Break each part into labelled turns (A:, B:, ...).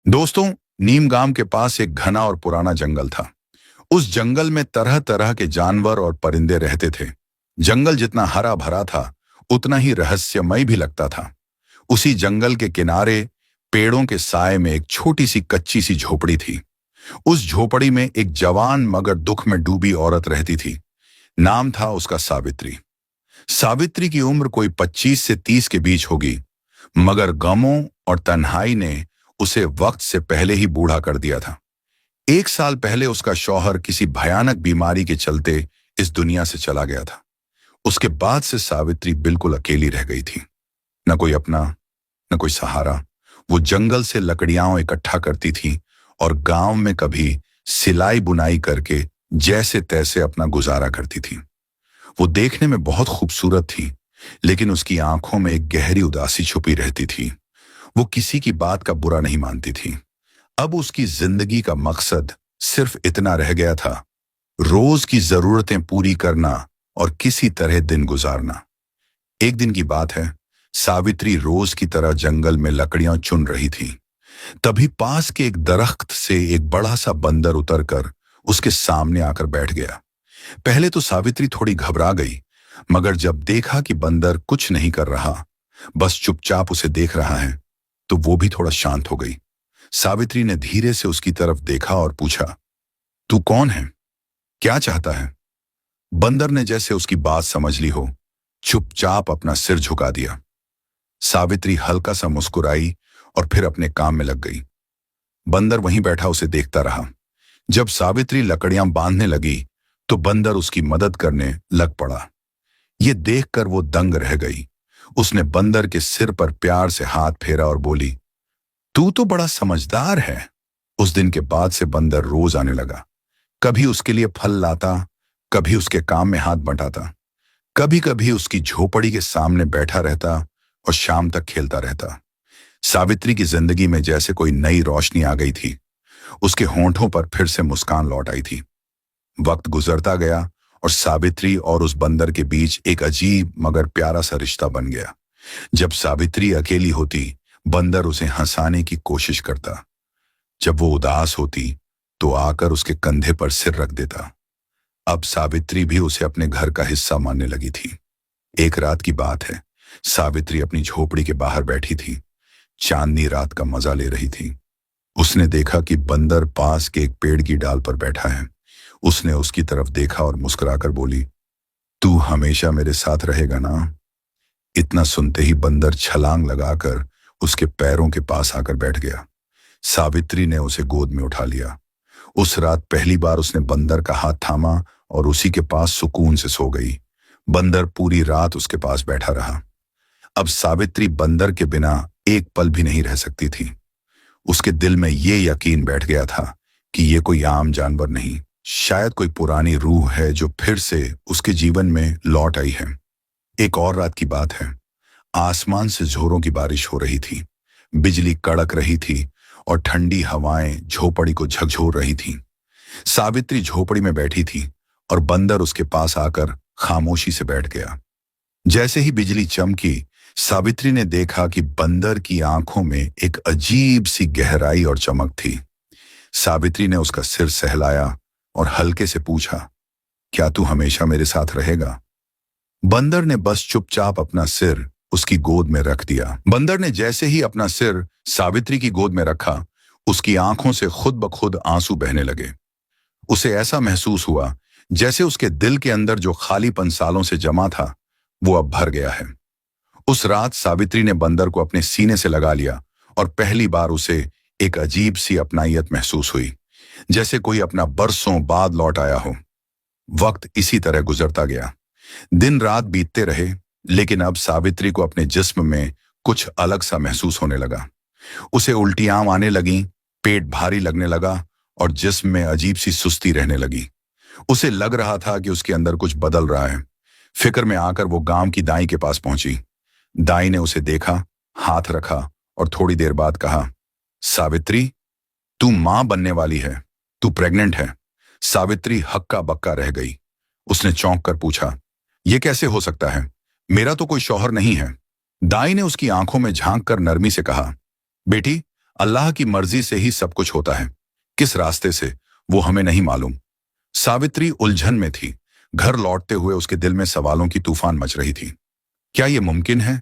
A: दोस्तों, नीम गांव के पास एक घना और पुराना जंगल था। उस जंगल में तरह तरह के जानवर और परिंदे रहते थे। जंगल जितना हरा भरा था, उतना ही रहस्यमय भी लगता था। उसी जंगल के किनारे पेड़ों के साए में एक छोटी सी कच्ची सी झोपड़ी थी। उस झोपड़ी में एक जवान मगर दुख में डूबी औरत रहती थी। नाम था उसका सावित्री। सावित्री की उम्र कोई 25 से 30 के बीच होगी, मगर गमों और तन्हाई ने उसे वक्त से पहले ही बूढ़ा कर दिया था। 1 साल पहले उसका शौहर किसी भयानक बीमारी के चलते इस दुनिया से चला गया था। उसके बाद से सावित्री बिल्कुल अकेली रह गई थी। न कोई अपना, न कोई सहारा। वो जंगल से लकड़ियां इकट्ठा करती थी और गांव में कभी सिलाई बुनाई करके जैसे तैसे अपना गुजारा करती थी। वो देखने में बहुत खूबसूरत थी, लेकिन उसकी आंखों में एक गहरी उदासी छुपी रहती थी। वो किसी की बात का बुरा नहीं मानती थी। अब उसकी जिंदगी का मकसद सिर्फ इतना रह गया था, रोज की जरूरतें पूरी करना और किसी तरह दिन गुजारना। एक दिन की बात है, सावित्री रोज की तरह जंगल में लकड़ियां चुन रही थी। तभी पास के एक दरख्त से एक बड़ा सा बंदर उतरकर उसके सामने आकर बैठ गया। पहले तो सावित्री थोड़ी घबरा गई, मगर जब देखा कि बंदर कुछ नहीं कर रहा, बस चुपचाप उसे देख रहा है, तो वो भी थोड़ा शांत हो गई। सावित्री ने धीरे से उसकी तरफ देखा और पूछा, तू कौन है? क्या चाहता है? बंदर ने जैसे उसकी बात समझ ली हो, चुपचाप अपना सिर झुका दिया। सावित्री हल्का सा मुस्कुराई और फिर अपने काम में लग गई। बंदर वहीं बैठा उसे देखता रहा। जब सावित्री लकड़ियां बांधने लगी, तो बंदर उसकी मदद करने लग पड़ा। ये देखकर वो दंग रह गई। उसने बंदर के सिर पर प्यार से हाथ फेरा और बोली, तू तो बड़ा समझदार है। उस दिन के बाद से बंदर रोज आने लगा। कभी उसके लिए फल लाता, कभी उसके काम में हाथ बंटाता, कभी कभी उसकी झोपड़ी के सामने बैठा रहता और शाम तक खेलता रहता। सावित्री की जिंदगी में जैसे कोई नई रोशनी आ गई थी। उसके होंठों पर फिर से मुस्कान लौट आई थी। वक्त गुजरता गया और सावित्री और उस बंदर के बीच एक अजीब मगर प्यारा सा रिश्ता बन गया। जब सावित्री अकेली होती, बंदर उसे हंसाने की कोशिश करता। जब वो उदास होती, तो आकर उसके कंधे पर सिर रख देता। अब सावित्री भी उसे अपने घर का हिस्सा मानने लगी थी। एक रात की बात है, सावित्री अपनी झोपड़ी के बाहर बैठी थी, चांदनी रात का मजा ले रही थी। उसने देखा कि बंदर पास के एक पेड़ की डाल पर बैठा है। उसने उसकी तरफ देखा और मुस्कुराकर बोली, तू हमेशा मेरे साथ रहेगा ना? इतना सुनते ही बंदर छलांग लगाकर उसके पैरों के पास आकर बैठ गया। सावित्री ने उसे गोद में उठा लिया। उस रात पहली बार उसने बंदर का हाथ थामा और उसी के पास सुकून से सो गई। बंदर पूरी रात उसके पास बैठा रहा। अब सावित्री बंदर के बिना एक पल भी नहीं रह सकती थी। उसके दिल में ये यकीन बैठ गया था कि ये कोई आम जानवर नहीं, शायद कोई पुरानी रूह है जो फिर से उसके जीवन में लौट आई है। एक और रात की बात है, आसमान से जोरों की बारिश हो रही थी। बिजली कड़क रही थी और ठंडी हवाएं झोपड़ी को झकझोर रही थीं। सावित्री झोपड़ी में बैठी थी और बंदर उसके पास आकर खामोशी से बैठ गया। जैसे ही बिजली चमकी, सावित्री ने देखा कि बंदर की आंखों में एक अजीब सी गहराई और चमक थी। सावित्री ने उसका सिर सहलाया और हल्के से पूछा, क्या तू हमेशा मेरे साथ रहेगा? बंदर ने बस चुपचाप अपना सिर उसकी गोद में रख दिया। बंदर ने जैसे ही अपना सिर सावित्री की गोद में रखा, उसकी आंखों से खुद ब खुद आंसू बहने लगे। उसे ऐसा महसूस हुआ जैसे उसके दिल के अंदर जो खालीपन सालों से जमा था, वो अब भर गया है। उस रात सावित्री ने बंदर को अपने सीने से लगा लिया और पहली बार उसे एक अजीब सी अपनाइत महसूस हुई, जैसे कोई अपना बरसों बाद लौट आया हो। वक्त इसी तरह गुजरता गया। दिन रात बीतते रहे, लेकिन अब सावित्री को अपने जिस्म में कुछ अलग सा महसूस होने लगा। उसे उल्टियां आने लगीं, पेट भारी लगने लगा और जिस्म में अजीब सी सुस्ती रहने लगी। उसे लग रहा था कि उसके अंदर कुछ बदल रहा है। फिक्र में आकर वो गांव की दाई के पास पहुंची। दाई ने उसे देखा, हाथ रखा और थोड़ी देर बाद कहा, सावित्री, तू मां बनने वाली है, तू प्रेग्नेंट है। सावित्री हक्का बक्का रह गई। उसने चौंक कर पूछा, यह कैसे हो सकता है? मेरा तो कोई शौहर नहीं है। दाई ने उसकी आंखों में झांक कर नरमी से कहा, बेटी, अल्लाह की मर्जी से ही सब कुछ होता है, किस रास्ते से वो हमें नहीं मालूम। सावित्री उलझन में थी। घर लौटते हुए उसके दिल में सवालों की तूफान मच रही थी। क्या ये मुमकिन है?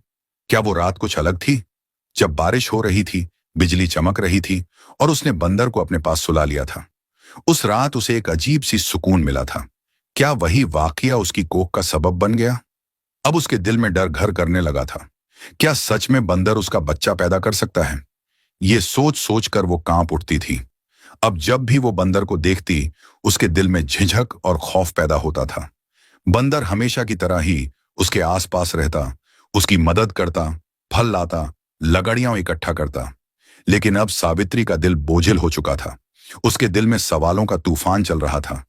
A: क्या वो रात कुछ अलग थी, जब बारिश हो रही थी, बिजली चमक रही थी और उसने बंदर को अपने पास सुला लिया था? उस रात उसे एक अजीब सी सुकून मिला था। क्या वही वाकया उसकी कोख का सबब बन गया? अब उसके दिल में डर घर करने लगा था। क्या सच में बंदर उसका बच्चा पैदा कर सकता है? ये सोच सोच कर वो कांप उठती थी। अब जब भी वो बंदर को देखती, उसके दिल में झिझक और खौफ पैदा होता था। बंदर हमेशा की तरह ही उसके आसपास रहता, उसकी मदद करता, फल लाता, लगड़ियां इकट्ठा करता। लेकिन अब सावित्री का दिल बोझिल हो चुका था। उसके दिल में सवालों का तूफान चल रहा था।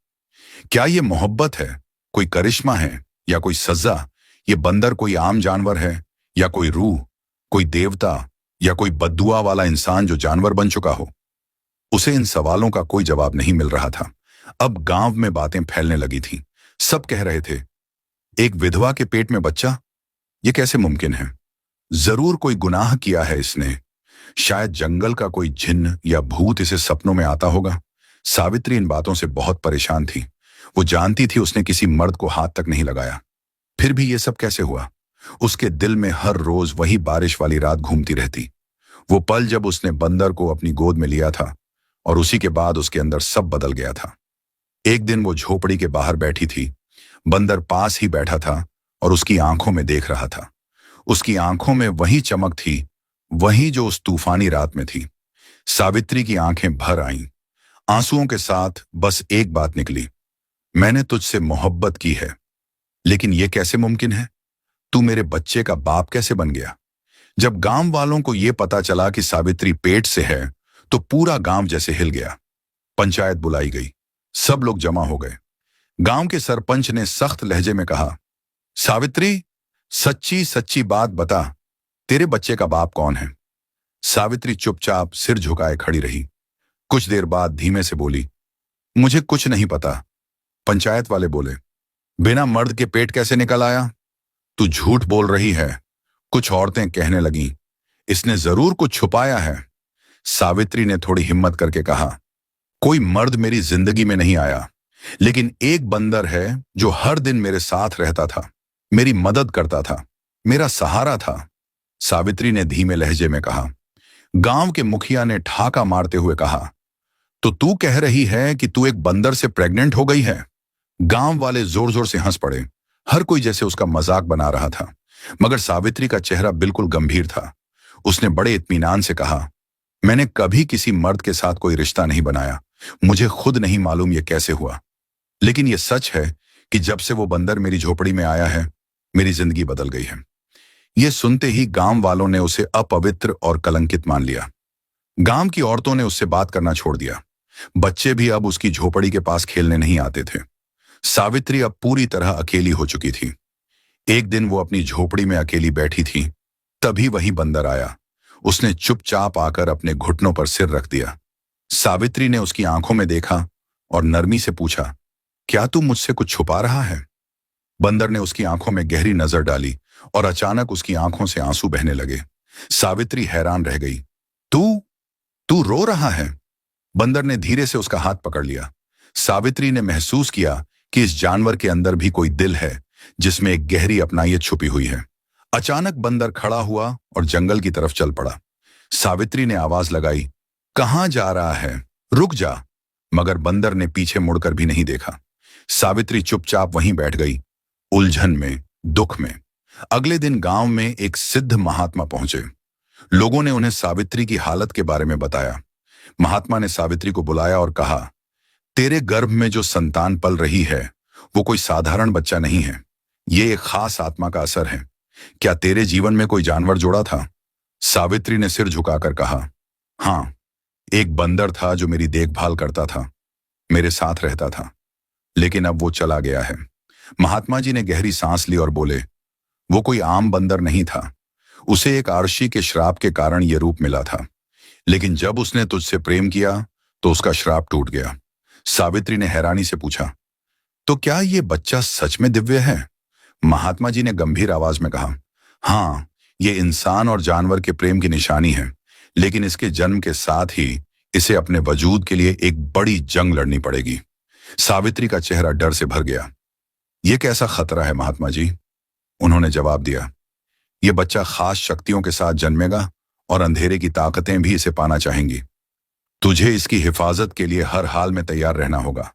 A: क्या ये मोहब्बत है, कोई करिश्मा है, या कोई सजा? ये बंदर कोई आम जानवर है, या कोई रूह, कोई देवता, या कोई बद्दुआ वाला इंसान जो जानवर बन चुका हो? उसे इन सवालों का कोई जवाब नहीं मिल रहा था। अब गांव में बातें फैलने लगी थी। सब कह रहे थे, एक विधवा के पेट में बच्चा, ये कैसे मुमकिन है? जरूर कोई गुनाह किया है इसने। शायद जंगल का कोई जिन्न या भूत इसे सपनों में आता होगा। सावित्री इन बातों से बहुत परेशान थी। वो जानती थी उसने किसी मर्द को हाथ तक नहीं लगाया। फिर भी ये सब कैसे हुआ? उसके दिल में हर रोज वही बारिश वाली रात घूमती रहती। वो पल जब उसने बंदर को अपनी गोद में लिया था, और उसी के बाद उसके अंदर सब बदल गया था। एक दिन वो झोपड़ी के बाहर बैठी थी। बंदर पास ही बैठा था और उसकी आंखों में देख रहा था। उसकी आंखों में वही चमक थी, वही जो उस तूफानी रात में थी। सावित्री की आंखें भर आईं। आंसुओं के साथ बस एक बात निकली, मैंने तुझसे मोहब्बत की है, लेकिन यह कैसे मुमकिन है? तू मेरे बच्चे का बाप कैसे बन गया? जब गांव वालों को यह पता चला कि सावित्री पेट से है, तो पूरा गांव जैसे हिल गया। पंचायत बुलाई गई। सब लोग जमा हो गए। गांव के सरपंच ने सख्त लहजे में कहा, सावित्री, सच्ची सच्ची बात बता, तेरे बच्चे का बाप कौन है? सावित्री चुपचाप सिर झुकाए खड़ी रही। कुछ देर बाद धीमे से बोली, मुझे कुछ नहीं पता। पंचायत वाले बोले, बिना मर्द के पेट कैसे निकल आया? तू झूठ बोल रही है। कुछ औरतें कहने लगीं, इसने जरूर कुछ छुपाया है। सावित्री ने थोड़ी हिम्मत करके कहा, कोई मर्द मेरी जिंदगी में नहीं आया, लेकिन एक बंदर है जो हर दिन मेरे साथ रहता था, मेरी मदद करता था, मेरा सहारा था। सावित्री ने धीमे लहजे में कहा। गांव के मुखिया ने ठाका मारते हुए कहा, तो तू कह रही है कि तू एक बंदर से प्रेग्नेंट हो गई है? गांव वाले जोर जोर से हंस पड़े। हर कोई जैसे उसका मजाक बना रहा था, मगर सावित्री का चेहरा बिल्कुल गंभीर था। उसने बड़े इत्मीनान से कहा, मैंने कभी किसी मर्द के साथ कोई रिश्ता नहीं बनाया। मुझे खुद नहीं मालूम यह कैसे हुआ, लेकिन यह सच है कि जब से वो बंदर मेरी झोपड़ी में आया है, मेरी जिंदगी बदल गई है। यह सुनते ही गांव वालों ने उसे अपवित्र और कलंकित मान लिया। गांव की औरतों ने उससे बात करना छोड़ दिया। बच्चे भी अब उसकी झोपड़ी के पास खेलने नहीं आते थे। सावित्री अब पूरी तरह अकेली हो चुकी थी। एक दिन वो अपनी झोपड़ी में अकेली बैठी थी, तभी वही बंदर आया। उसने चुपचाप आकर अपने घुटनों पर सिर रख दिया। सावित्री ने उसकी आंखों में देखा और नरमी से पूछा, क्या तू मुझसे कुछ छुपा रहा है? बंदर ने उसकी आंखों में गहरी नजर डाली और अचानक उसकी आंखों से आंसू बहने लगे। सावित्री हैरान रह गई। तू तू रो रहा है? बंदर ने धीरे से उसका हाथ पकड़ लिया। सावित्री ने महसूस किया कि इस जानवर के अंदर भी कोई दिल है, जिसमें एक गहरी अपनायत छुपी हुई है। अचानक बंदर खड़ा हुआ और जंगल की तरफ चल पड़ा। सावित्री ने आवाज लगाई, कहां जा रहा है? रुक जा। मगर बंदर ने पीछे मुड़कर भी नहीं देखा। सावित्री चुपचाप वहीं बैठ गई, उलझन में, दुख में। अगले दिन गांव में एक सिद्ध महात्मा पहुंचे। लोगों ने उन्हें सावित्री की हालत के बारे में बताया। महात्मा ने सावित्री को बुलाया और कहा, तेरे गर्भ में जो संतान पल रही है, वो कोई साधारण बच्चा नहीं है। ये एक खास आत्मा का असर है। क्या तेरे जीवन में कोई जानवर जोड़ा था? सावित्री ने सिर झुकाकर कहा, हाँ, एक बंदर था जो मेरी देखभाल करता था, मेरे साथ रहता था, लेकिन अब वो चला गया है। महात्मा जी ने गहरी सांस ली और बोले, वो कोई आम बंदर नहीं था। उसे एक आर्शी के श्राप के कारण यह रूप मिला था, लेकिन जब उसने तुझसे प्रेम किया तो उसका श्राप टूट गया। सावित्री ने हैरानी से पूछा, तो क्या ये बच्चा सच में दिव्य है? महात्मा जी ने गंभीर आवाज में कहा, हाँ, ये इंसान और जानवर के प्रेम की निशानी है, लेकिन इसके जन्म के साथ ही इसे अपने वजूद के लिए एक बड़ी जंग लड़नी पड़ेगी। सावित्री का चेहरा डर से भर गया। यह कैसा खतरा है महात्मा जी? उन्होंने जवाब दिया, यह बच्चा खास शक्तियों के साथ जन्मेगा और अंधेरे की ताकतें भी इसे पाना चाहेंगी। तुझे इसकी हिफाजत के लिए हर हाल में तैयार रहना होगा।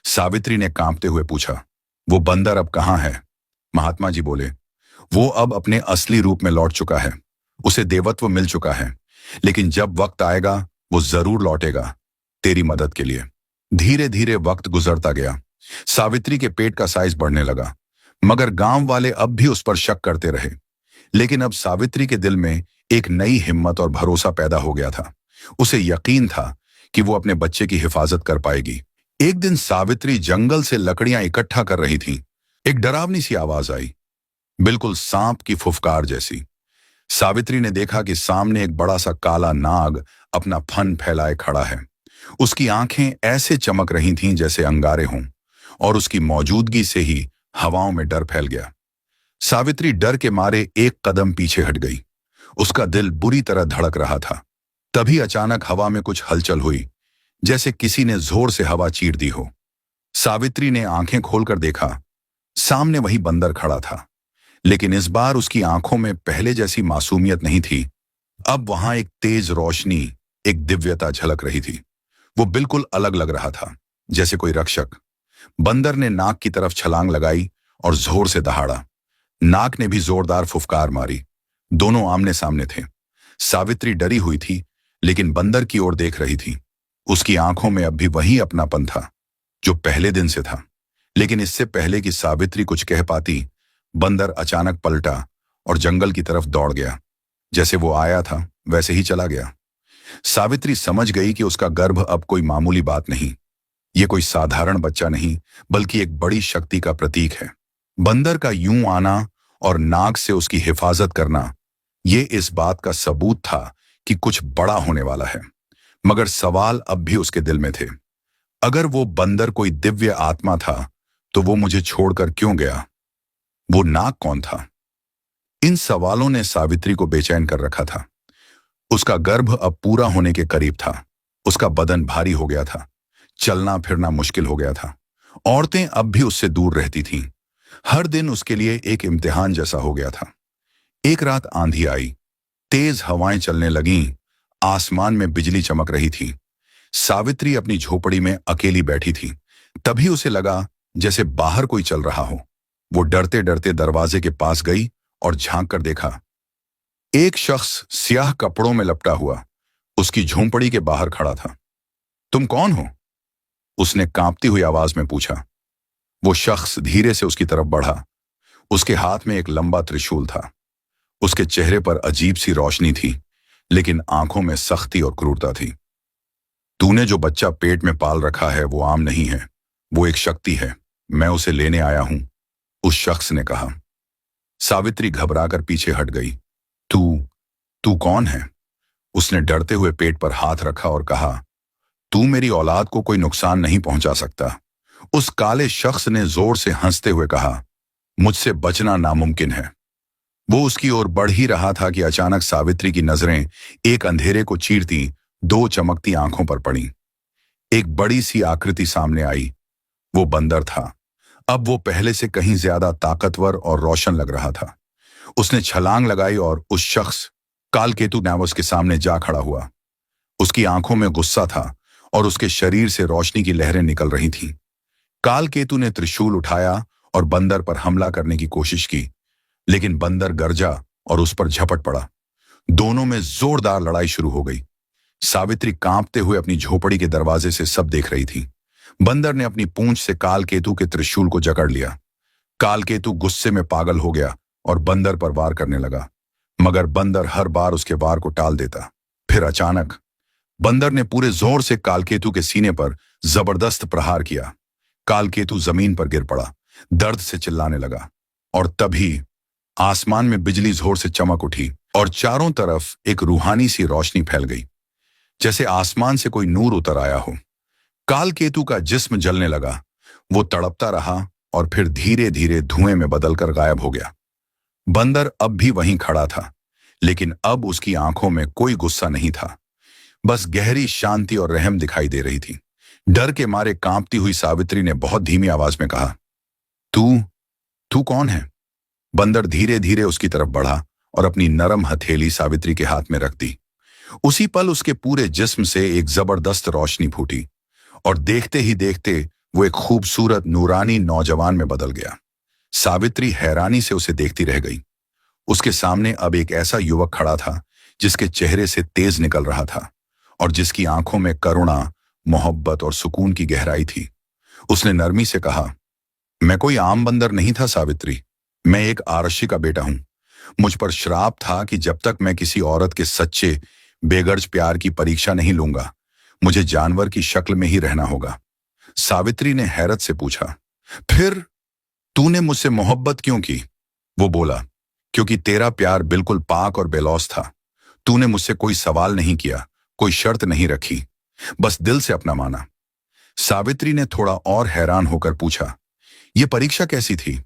A: सावित्री ने कांपते हुए पूछा, वो बंदर अब कहाँ है? महात्मा जी बोले, वो अब अपने असली रूप में लौट चुका है। उसे देवत्व मिल चुका है, लेकिन जब वक्त आएगा वो जरूर लौटेगा तेरी मदद के लिए। धीरे धीरे वक्त गुजरता गया। सावित्री के पेट का साइज बढ़ने लगा, मगर गांव वाले अब भी उस पर शक करते रहे। लेकिन अब सावित्री के दिल में एक नई हिम्मत और भरोसा पैदा हो गया था। उसे यकीन था कि वो अपने बच्चे की हिफाजत कर पाएगी। एक दिन सावित्री जंगल से लकड़ियां इकट्ठा कर रही थी। एक डरावनी सी आवाज आई, बिल्कुल सांप की फुफकार जैसी। सावित्री ने देखा कि सामने एक बड़ा सा काला नाग अपना फन फैलाए खड़ा है। उसकी आंखें ऐसे चमक रही थीं जैसे अंगारे हों, और उसकी मौजूदगी से ही हवाओं में डर फैल गया। सावित्री डर के मारे एक कदम पीछे हट गई। उसका दिल बुरी तरह धड़क रहा था। तभी अचानक हवा में कुछ हलचल हुई, जैसे किसी ने जोर से हवा चीर दी हो। सावित्री ने आंखें खोलकर देखा, सामने वही बंदर खड़ा था, लेकिन इस बार उसकी आंखों में पहले जैसी मासूमियत नहीं थी। अब वहां एक तेज रोशनी, एक दिव्यता झलक रही थी। वो बिल्कुल अलग लग रहा था, जैसे कोई रक्षक। बंदर ने नाक की तरफ छलांग लगाई और जोर से दहाड़ा। नाक ने भी जोरदार फुफकार मारी। दोनों आमने सामने थे। सावित्री डरी हुई थी, लेकिन बंदर की ओर देख रही थी। उसकी आंखों में अब भी वही अपनापन था जो पहले दिन से था। लेकिन इससे पहले कि सावित्री कुछ कह पाती, बंदर अचानक पलटा और जंगल की तरफ दौड़ गया। जैसे वो आया था वैसे ही चला गया। सावित्री समझ गई कि उसका गर्भ अब कोई मामूली बात नहीं। ये कोई साधारण बच्चा नहीं, बल्कि एक बड़ी शक्ति का प्रतीक है। बंदर का यूं आना और नाग से उसकी हिफाजत करना, ये इस बात का सबूत था कि कुछ बड़ा होने वाला है। मगर सवाल अब भी उसके दिल में थे। अगर वो बंदर कोई दिव्य आत्मा था, तो वो मुझे छोड़कर क्यों गया? वो नाग कौन था? इन सवालों ने सावित्री को बेचैन कर रखा था। उसका गर्भ अब पूरा होने के करीब था। उसका बदन भारी हो गया था। चलना फिरना मुश्किल हो गया था। औरतें अब भी उससे दूर रहती थीं। हर दिन उसके लिए एक इम्तिहान जैसा हो गया था। एक रात आंधी आई। तेज हवाएं चलने लगीं। आसमान में बिजली चमक रही थी। सावित्री अपनी झोपड़ी में अकेली बैठी थी। तभी उसे लगा जैसे बाहर कोई चल रहा हो। वो डरते डरते दरवाजे के पास गई और झांक कर देखा। एक शख्स स्याह कपड़ों में लपटा हुआ उसकी झोंपड़ी के बाहर खड़ा था। तुम कौन हो? उसने कांपती हुई आवाज में पूछा। वो शख्स धीरे से उसकी तरफ बढ़ा। उसके हाथ में एक लंबा त्रिशूल था। उसके चेहरे पर अजीब सी रोशनी थी, लेकिन आंखों में सख्ती और क्रूरता थी। तूने जो बच्चा पेट में पाल रखा है वो आम नहीं है, वो एक शक्ति है। मैं उसे लेने आया हूं, उस शख्स ने कहा। सावित्री घबराकर पीछे हट गई। तू तू कौन है? उसने डरते हुए पेट पर हाथ रखा और कहा, तू मेरी औलाद को कोई नुकसान नहीं पहुंचा सकता। उस काले शख्स ने जोर से हंसते हुए कहा, मुझसे बचना नामुमकिन है। वो उसकी ओर बढ़ ही रहा था कि अचानक सावित्री की नजरें एक अंधेरे को चीरती दो चमकती आंखों पर पड़ी। एक बड़ी सी आकृति सामने आई। वो बंदर था। अब वो पहले से कहीं ज्यादा ताकतवर और रोशन लग रहा था। उसने छलांग लगाई और उस शख्स कालकेतु नावस के सामने जा खड़ा हुआ। उसकी आंखों में गुस्सा था और उसके शरीर से रोशनी की लहरें निकल रही थीं। कालकेतु ने त्रिशूल उठाया और बंदर पर हमला करने की कोशिश की, लेकिन बंदर गरजा और उस पर झपट पड़ा। दोनों में जोरदार लड़ाई शुरू हो गई। सावित्री कांपते हुए अपनी झोपड़ी के दरवाजे से सब देख रही थी। बंदर ने अपनी पूंछ से कालकेतु के त्रिशूल को जकड़ लिया। कालकेतु गुस्से में पागल हो गया और बंदर पर वार करने लगा, मगर बंदर हर बार उसके वार को टाल देता। फिर अचानक बंदर ने पूरे जोर से कालकेतु के सीने पर जबरदस्त प्रहार किया। कालकेतु जमीन पर गिर पड़ा, दर्द से चिल्लाने लगा, और तभी आसमान में बिजली जोर से चमक उठी और चारों तरफ एक रूहानी सी रोशनी फैल गई, जैसे आसमान से कोई नूर उतर आया हो। कालकेतु का जिस्म जलने लगा। वो तड़पता रहा और फिर धीरे धीरे धुएं में बदलकर गायब हो गया। बंदर अब भी वहीं खड़ा था, लेकिन अब उसकी आंखों में कोई गुस्सा नहीं था, बस गहरी शांति और रहम दिखाई दे रही थी। डर के मारे कांपती हुई सावित्री ने बहुत धीमी आवाज में कहा, तू तू कौन है? बंदर धीरे धीरे उसकी तरफ बढ़ा और अपनी नरम हथेली सावित्री के हाथ में रख दी। उसी पल उसके पूरे जिस्म से एक जबरदस्त रोशनी फूटी और देखते ही देखते वो एक खूबसूरत नूरानी नौजवान में बदल गया। सावित्री हैरानी से उसे देखती रह गई। उसके सामने अब एक ऐसा युवक खड़ा था जिसके चेहरे से तेज निकल रहा था और जिसकी आंखों में करुणा, मोहब्बत और सुकून की गहराई थी। उसने नरमी से कहा, मैं कोई आम बंदर नहीं था सावित्री, मैं एक आरक्षी का बेटा हूं। मुझ पर श्राप था कि जब तक मैं किसी औरत के सच्चे बेगर्ज प्यार की परीक्षा नहीं लूंगा, मुझे जानवर की शक्ल में ही रहना होगा। सावित्री ने हैरत से पूछा, फिर तूने मुझसे मोहब्बत क्यों की? वो बोला, क्योंकि तेरा प्यार बिल्कुल पाक और बेलौस था। तूने मुझसे कोई सवाल नहीं किया, कोई शर्त नहीं रखी, बस दिल से अपना माना। सावित्री ने थोड़ा और हैरान होकर पूछा, ये परीक्षा कैसी थी?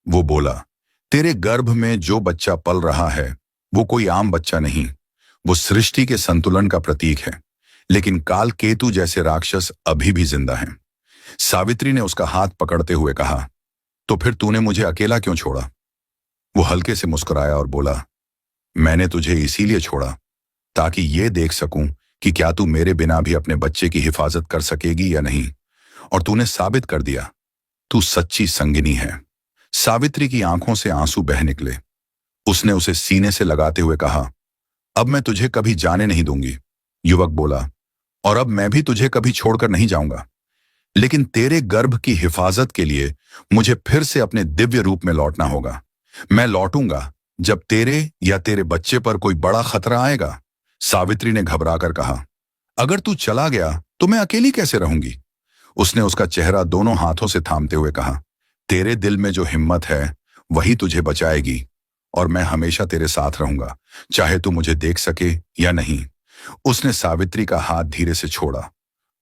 A: वो बोला, तेरे गर्भ में जो बच्चा पल रहा है वो कोई आम बच्चा नहीं, वो सृष्टि के संतुलन का प्रतीक है। लेकिन काल केतु जैसे राक्षस अभी भी जिंदा हैं। सावित्री ने उसका हाथ पकड़ते हुए कहा, तो फिर तूने मुझे अकेला क्यों छोड़ा? वो हल्के से मुस्कुराया और बोला, मैंने तुझे इसीलिए छोड़ा ताकि ये देख सकूं कि क्या तू मेरे बिना भी अपने बच्चे की हिफाजत कर सकेगी या नहीं। और तूने साबित कर दिया, तू सच्ची संगिनी है। सावित्री की आंखों से आंसू बह निकले। उसने उसे सीने से लगाते हुए कहा, अब मैं तुझे कभी जाने नहीं दूंगी। युवक बोला, और अब मैं भी तुझे कभी छोड़कर नहीं जाऊंगा, लेकिन तेरे गर्भ की हिफाजत के लिए मुझे फिर से अपने दिव्य रूप में लौटना होगा। मैं लौटूंगा जब तेरे या तेरे बच्चे पर कोई बड़ा खतरा आएगा। सावित्री ने घबराकर कहा, अगर तू चला गया तो मैं अकेली कैसे रहूंगी? उसने उसका चेहरा दोनों हाथों से थामते हुए कहा, तेरे दिल में जो हिम्मत है वही तुझे बचाएगी और मैं हमेशा तेरे साथ रहूंगा, चाहे तू मुझे देख सके या नहीं। उसने सावित्री का हाथ धीरे से छोड़ा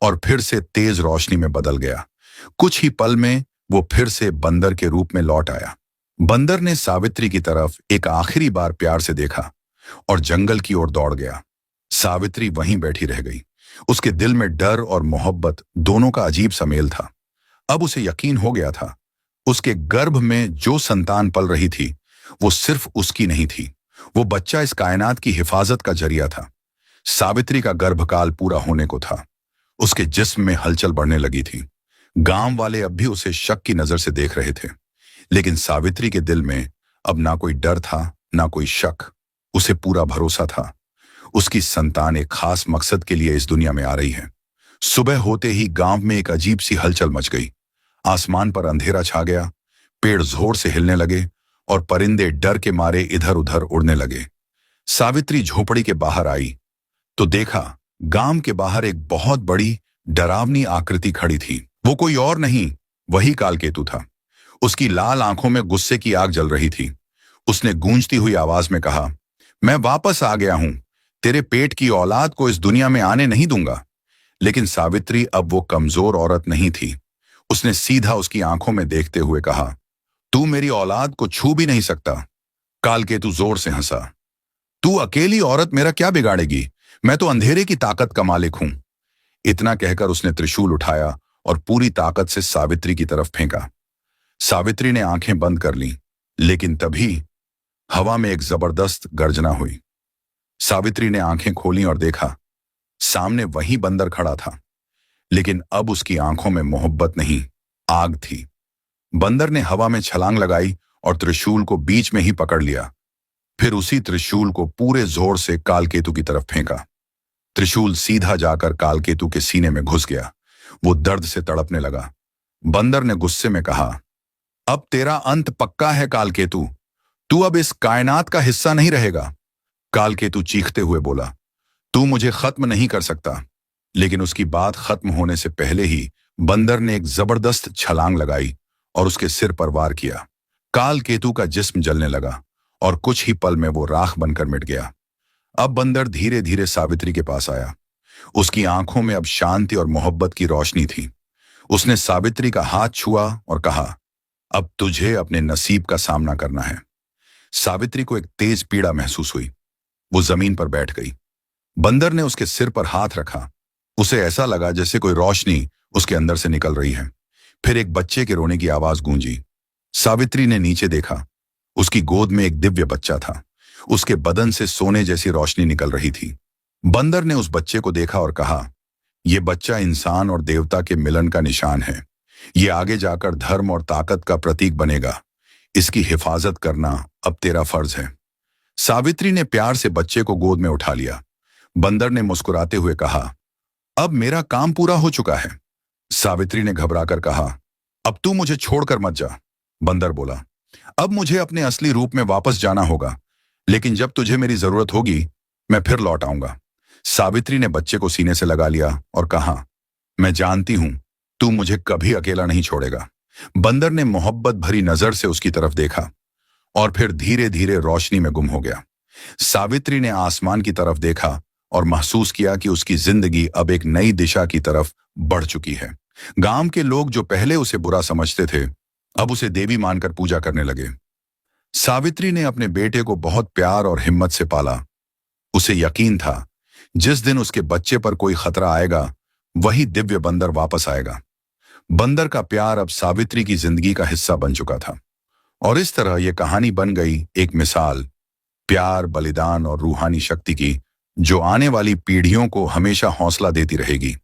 A: और फिर से तेज रोशनी में बदल गया। कुछ ही पल में वो फिर से बंदर के रूप में लौट आया। बंदर ने सावित्री की तरफ एक आखिरी बार प्यार से देखा और जंगल की ओर दौड़ गया। सावित्री वहीं बैठी रह गई। उसके दिल में डर और मोहब्बत दोनों का अजीब सा मेल था। अब उसे यकीन हो गया था, उसके गर्भ में जो संतान पल रही थी वो सिर्फ उसकी नहीं थी, वो बच्चा इस कायनात की हिफाजत का जरिया था। सावित्री का गर्भकाल पूरा होने को था। उसके जिस्म में हलचल बढ़ने लगी थी। गांव वाले अब भी उसे शक की नजर से देख रहे थे, लेकिन सावित्री के दिल में अब ना कोई डर था, ना कोई शक। उसे पूरा भरोसा था, उसकी संतान एक खास मकसद के लिए इस दुनिया में आ रही है। सुबह होते ही गांव में एक अजीब सी हलचल मच गई। आसमान पर अंधेरा छा गया, पेड़ जोर से हिलने लगे और परिंदे डर के मारे इधर उधर उड़ने लगे। सावित्री झोपड़ी के बाहर आई तो देखा, गांव के बाहर एक बहुत बड़ी डरावनी आकृति खड़ी थी। वो कोई और नहीं, वही कालकेतु था। उसकी लाल आंखों में गुस्से की आग जल रही थी। उसने गूंजती हुई आवाज में कहा, मैं वापस आ गया हूं, तेरे पेट की औलाद को इस दुनिया में आने नहीं दूंगा। लेकिन सावित्री अब वो कमजोर औरत नहीं थी। उसने सीधा उसकी आंखों में देखते हुए कहा, तू मेरी औलाद को छू भी नहीं सकता। कालकेतु जोर से हंसा, तू अकेली औरत मेरा क्या बिगाड़ेगी? मैं तो अंधेरे की ताकत का मालिक हूं। इतना कहकर उसने त्रिशूल उठाया और पूरी ताकत से सावित्री की तरफ फेंका। सावित्री ने आंखें बंद कर लीं, लेकिन तभी हवा में एक जबरदस्त गर्जना हुई। सावित्री ने आंखें खोलीं और देखा, सामने वही बंदर खड़ा था, लेकिन अब उसकी आंखों में मोहब्बत नहीं, आग थी। बंदर ने हवा में छलांग लगाई और त्रिशूल को बीच में ही पकड़ लिया। फिर उसी त्रिशूल को पूरे जोर से कालकेतु की तरफ फेंका। त्रिशूल सीधा जाकर कालकेतु के सीने में घुस गया। वो दर्द से तड़पने लगा। बंदर ने गुस्से में कहा, अब तेरा अंत पक्का है कालकेतु, तू अब इस कायनात का हिस्सा नहीं रहेगा। कालकेतु चीखते हुए बोला, तू मुझे खत्म नहीं कर सकता। लेकिन उसकी बात खत्म होने से पहले ही बंदर ने एक जबरदस्त छलांग लगाई और उसके सिर पर वार किया। कालकेतु का जिस्म जलने लगा और कुछ ही पल में वो राख बनकर मिट गया। अब बंदर धीरे धीरे सावित्री के पास आया। उसकी आंखों में अब शांति और मोहब्बत की रोशनी थी। उसने सावित्री का हाथ छुआ और कहा, अब तुझे अपने नसीब का सामना करना है। सावित्री को एक तेज पीड़ा महसूस हुई। वो जमीन पर बैठ गई। बंदर ने उसके सिर पर हाथ रखा। उसे ऐसा लगा जैसे कोई रोशनी उसके अंदर से निकल रही है। फिर एक बच्चे के रोने की आवाज गूंजी। सावित्री ने नीचे देखा। उसकी गोद में एक दिव्य बच्चा था। उसके बदन से सोने जैसी रोशनी निकल रही थी। बंदर ने उस बच्चे को देखा और कहा, यह बच्चा इंसान और देवता के मिलन का निशान है। ये आगे जाकर धर्म और ताकत का प्रतीक बनेगा। इसकी हिफाजत करना अब तेरा फर्ज है। सावित्री ने प्यार से बच्चे को गोद में उठा लिया। बंदर ने मुस्कुराते हुए कहा, अब मेरा काम पूरा हो चुका है। सावित्री ने घबराकर कहा, अब तू मुझे छोड़कर मत जा। बंदर बोला, अब मुझे अपने असली रूप में वापस जाना होगा, लेकिन जब तुझे मेरी जरूरत होगी मैं फिर लौट आऊंगा। सावित्री ने बच्चे को सीने से लगा लिया और कहा, मैं जानती हूं तू मुझे कभी अकेला नहीं छोड़ेगा। बंदर ने मोहब्बत भरी नजर से उसकी तरफ देखा और फिर धीरे धीरे रोशनी में गुम हो गया। सावित्री ने आसमान की तरफ देखा और महसूस किया कि उसकी जिंदगी अब एक नई दिशा की तरफ बढ़ चुकी है। गांव के लोग जो पहले उसे बुरा समझते थे, अब उसे देवी मानकर पूजा करने लगे। सावित्री ने अपने बेटे को बहुत प्यार और हिम्मत से पाला। उसे यकीन था जिस दिन उसके बच्चे पर कोई खतरा आएगा, वही दिव्य बंदर वापस आएगा। बंदर का प्यार अब सावित्री की जिंदगी का हिस्सा बन चुका था। और इस तरह यह कहानी बन गई एक मिसाल प्यार, बलिदान और रूहानी शक्ति की, जो आने वाली पीढ़ियों को हमेशा हौसला देती रहेगी।